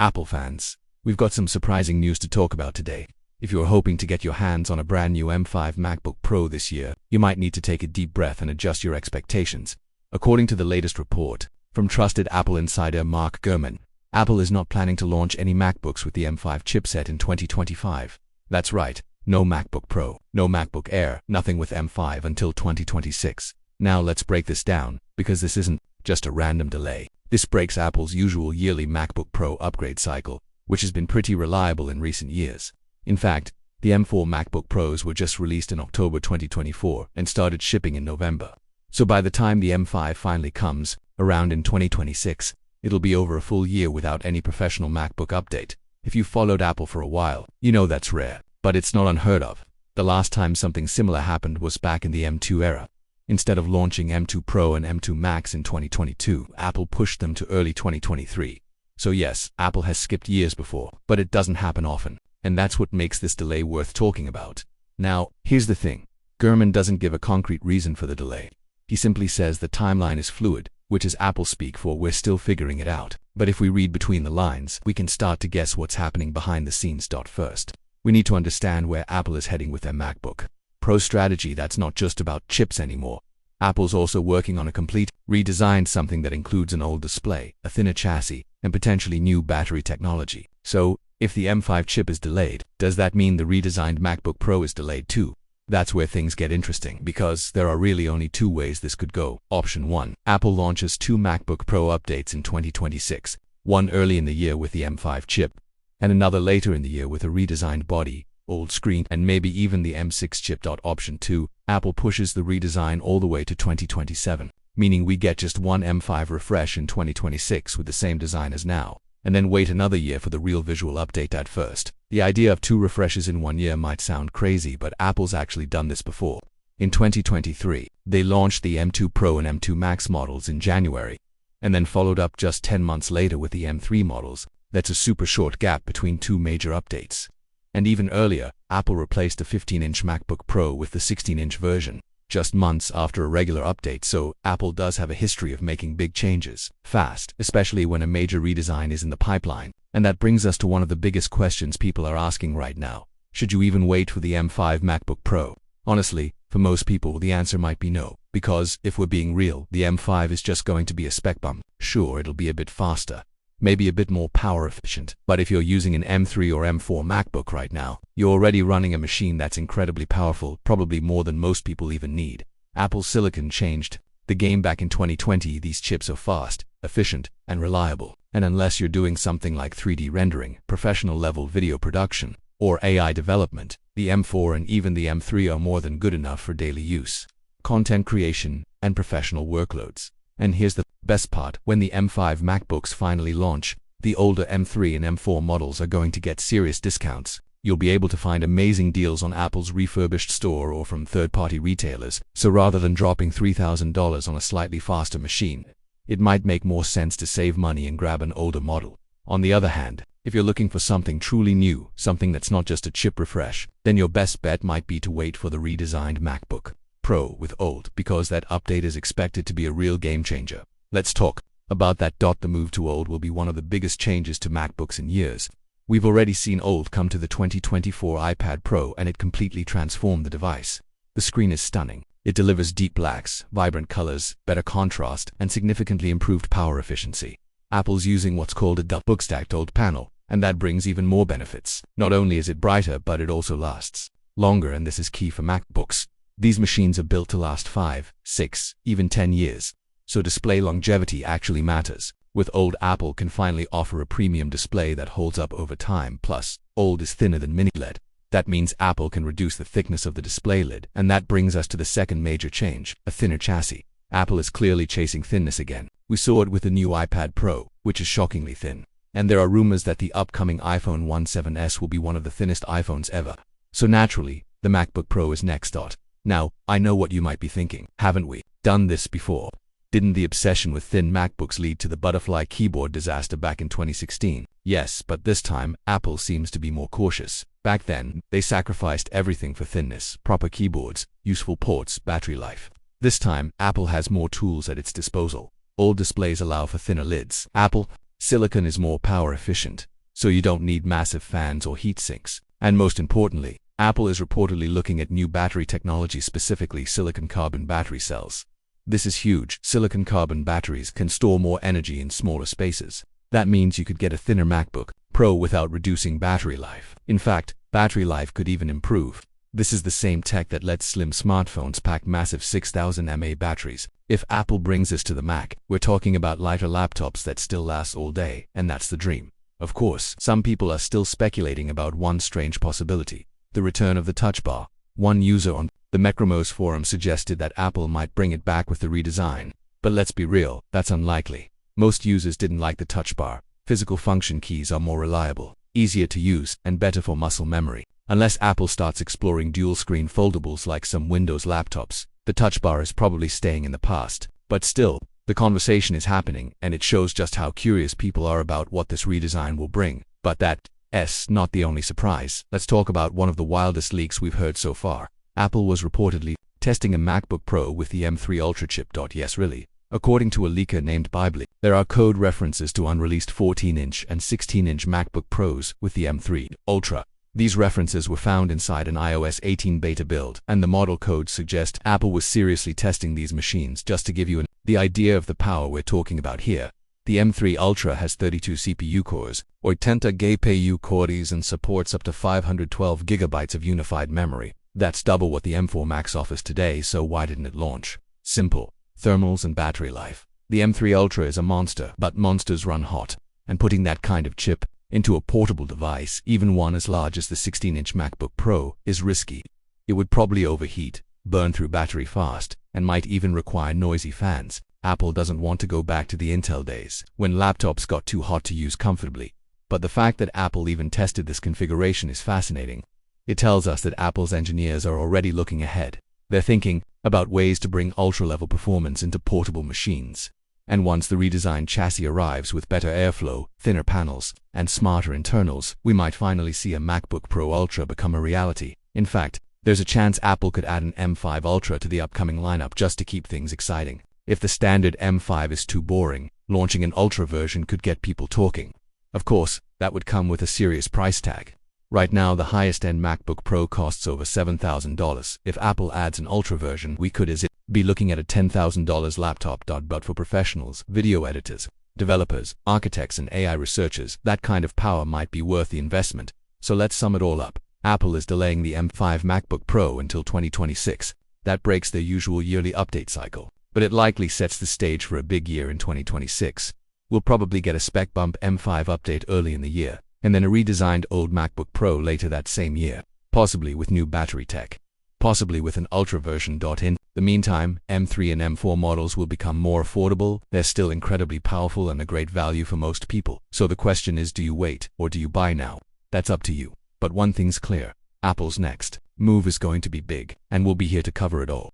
Apple fans, we've got some surprising news to talk about today. If you're hoping to get your hands on a brand new M5 MacBook Pro this year, you might need to take a deep breath and adjust your expectations. According to the latest report from trusted Apple insider Mark Gurman, Apple is not planning to launch any MacBooks with the M5 chipset in 2025. That's right, no MacBook Pro, no MacBook Air, nothing with M5 until 2026. Now let's break this down, because this isn't just a random delay. This breaks Apple's usual yearly MacBook Pro upgrade cycle, which has been pretty reliable in recent years. In fact, the M4 MacBook Pros were just released in October 2024 and started shipping in November. So by the time the M5 finally comes around in 2026, it'll be over a full year without any professional MacBook update. If you've followed Apple for a while, you know that's rare, but it's not unheard of. The last time something similar happened was back in the M2 era. Instead of launching M2 Pro and M2 Max in 2022, Apple pushed them to early 2023. So yes, Apple has skipped years before, but it doesn't happen often, and that's what makes this delay worth talking about. Now, here's the thing. Gurman doesn't give a concrete reason for the delay. He simply says the timeline is fluid, which is Apple speak for we're still figuring it out. But if we read between the lines, we can start to guess what's happening behind the scenes. First, we need to understand where Apple is heading with their MacBook Pro strategy. That's not just about chips anymore. Apple's also working on a complete redesign, something that includes an old display, a thinner chassis, and potentially new battery technology. So, if the M5 chip is delayed, does that mean the redesigned MacBook Pro is delayed too? That's where things get interesting, because there are really only two ways this could go. Option 1. Apple launches two MacBook Pro updates in 2026, one early in the year with the M5 chip, and another later in the year with a redesigned body, old screen, and maybe even the M6 chip. Option 2. Apple pushes the redesign all the way to 2027, meaning we get just one M5 refresh in 2026 with the same design as now, and then wait another year for the real visual update at first. The idea of two refreshes in 1 year might sound crazy, but Apple's actually done this before. In 2023, they launched the M2 Pro and M2 Max models in January, and then followed up just 10 months later with the M3 models. That's a super short gap between two major updates. And even earlier, Apple replaced a 15-inch MacBook Pro with the 16-inch version, just months after a regular update. So Apple does have a history of making big changes fast, especially when a major redesign is in the pipeline. And that brings us to one of the biggest questions people are asking right now. Should you even wait for the M5 MacBook Pro? Honestly, for most people the answer might be no, because if we're being real, the M5 is just going to be a spec bump. Sure, it'll be a bit faster, maybe a bit more power efficient, but if you're using an M3 or M4 MacBook right now, you're already running a machine that's incredibly powerful, probably more than most people even need. Apple's silicon changed the game back in 2020. These chips are fast, efficient, and reliable, and unless you're doing something like 3D rendering, professional level video production, or AI development, the M4 and even the M3 are more than good enough for daily use, content creation, and professional workloads. And here's the best part. When the M5 MacBooks finally launch, the older M3 and M4 models are going to get serious discounts. You'll be able to find amazing deals on Apple's refurbished store or from third-party retailers. So rather than dropping $3,000 on a slightly faster machine, it might make more sense to save money and grab an older model. On the other hand, if you're looking for something truly new, something that's not just a chip refresh, then your best bet might be to wait for the redesigned MacBook Pro with old, because that update is expected to be a real game changer. Let's talk about that. The move to old will be one of the biggest changes to MacBooks in years. We've already seen old come to the 2024 iPad Pro, and it completely transformed the device. The screen is stunning. It delivers deep blacks, vibrant colors, better contrast, and significantly improved power efficiency. Apple's using what's called a double stacked old panel, and that brings even more benefits. Not only is it brighter, but it also lasts longer, and this is key for MacBooks. These machines are built to last 5, 6, even 10 years. So display longevity actually matters. With old, Apple can finally offer a premium display that holds up over time. Plus, old is thinner than mini LED. That means Apple can reduce the thickness of the display lid. And that brings us to the second major change, a thinner chassis. Apple is clearly chasing thinness again. We saw it with the new iPad Pro, which is shockingly thin. And there are rumors that the upcoming iPhone 17s will be one of the thinnest iPhones ever. So naturally, the MacBook Pro is next. Now, I know what you might be thinking. Haven't we done this before? Didn't the obsession with thin MacBooks lead to the butterfly keyboard disaster back in 2016? Yes, but this time, Apple seems to be more cautious. Back then, they sacrificed everything for thinness, proper keyboards, useful ports, battery life. This time, Apple has more tools at its disposal. Old displays allow for thinner lids. Apple Silicon is more power efficient, so you don't need massive fans or heat sinks. And most importantly, Apple is reportedly looking at new battery technology, specifically silicon carbon battery cells. This is huge. Silicon carbon batteries can store more energy in smaller spaces. That means you could get a thinner MacBook Pro without reducing battery life. In fact, battery life could even improve. This is the same tech that lets slim smartphones pack massive 6000 mAh batteries. If Apple brings this to the Mac, we're talking about lighter laptops that still last all day, and that's the dream. Of course, some people are still speculating about one strange possibility: the return of the Touch Bar. One user on the Macromos forum suggested that Apple might bring it back with the redesign. But let's be real, that's unlikely. Most users didn't like the Touch Bar. Physical function keys are more reliable, easier to use, and better for muscle memory. Unless Apple starts exploring dual-screen foldables like some Windows laptops, the Touch Bar is probably staying in the past. But still, the conversation is happening, and it shows just how curious people are about what this redesign will bring. But that's not the only surprise. Let's talk about one of the wildest leaks we've heard so far. Apple was reportedly testing a MacBook Pro with the M3 Ultra chip. Yes, really? According to a leaker named Bibly, there are code references to unreleased 14-inch and 16-inch MacBook Pros with the M3 Ultra. These references were found inside an iOS 18 beta build, and the model codes suggest Apple was seriously testing these machines. Just to give you the idea of the power we're talking about here, the M3 Ultra has 32 CPU cores, or 80 GPU cores, and supports up to 512 GB of unified memory. That's double what the M4 Max offers today, so why didn't it launch? Simple. Thermals and battery life. The M3 Ultra is a monster, but monsters run hot, and putting that kind of chip into a portable device, even one as large as the 16-inch MacBook Pro, is risky. It would probably overheat, burn through battery fast, and might even require noisy fans. Apple doesn't want to go back to the Intel days, when laptops got too hot to use comfortably. But the fact that Apple even tested this configuration is fascinating. It tells us that Apple's engineers are already looking ahead. They're thinking about ways to bring ultra-level performance into portable machines. And once the redesigned chassis arrives with better airflow, thinner panels, and smarter internals, we might finally see a MacBook Pro Ultra become a reality. In fact, there's a chance Apple could add an M5 Ultra to the upcoming lineup just to keep things exciting. If the standard M5 is too boring, launching an Ultra version could get people talking. Of course, that would come with a serious price tag. Right now, the highest-end MacBook Pro costs over $7,000. If Apple adds an Ultra version, we could be looking at a $10,000 laptop. But for professionals, video editors, developers, architects, and AI researchers, that kind of power might be worth the investment. So let's sum it all up. Apple is delaying the M5 MacBook Pro until 2026. That breaks their usual yearly update cycle, but it likely sets the stage for a big year in 2026. We'll probably get a spec bump M5 update early in the year, and then a redesigned old MacBook Pro later that same year, possibly with new battery tech, possibly with an Ultra version. In the meantime, M3 and M4 models will become more affordable. They're still incredibly powerful and a great value for most people. So the question is, do you wait or do you buy now? That's up to you. But one thing's clear, Apple's next move is going to be big, and we'll be here to cover it all.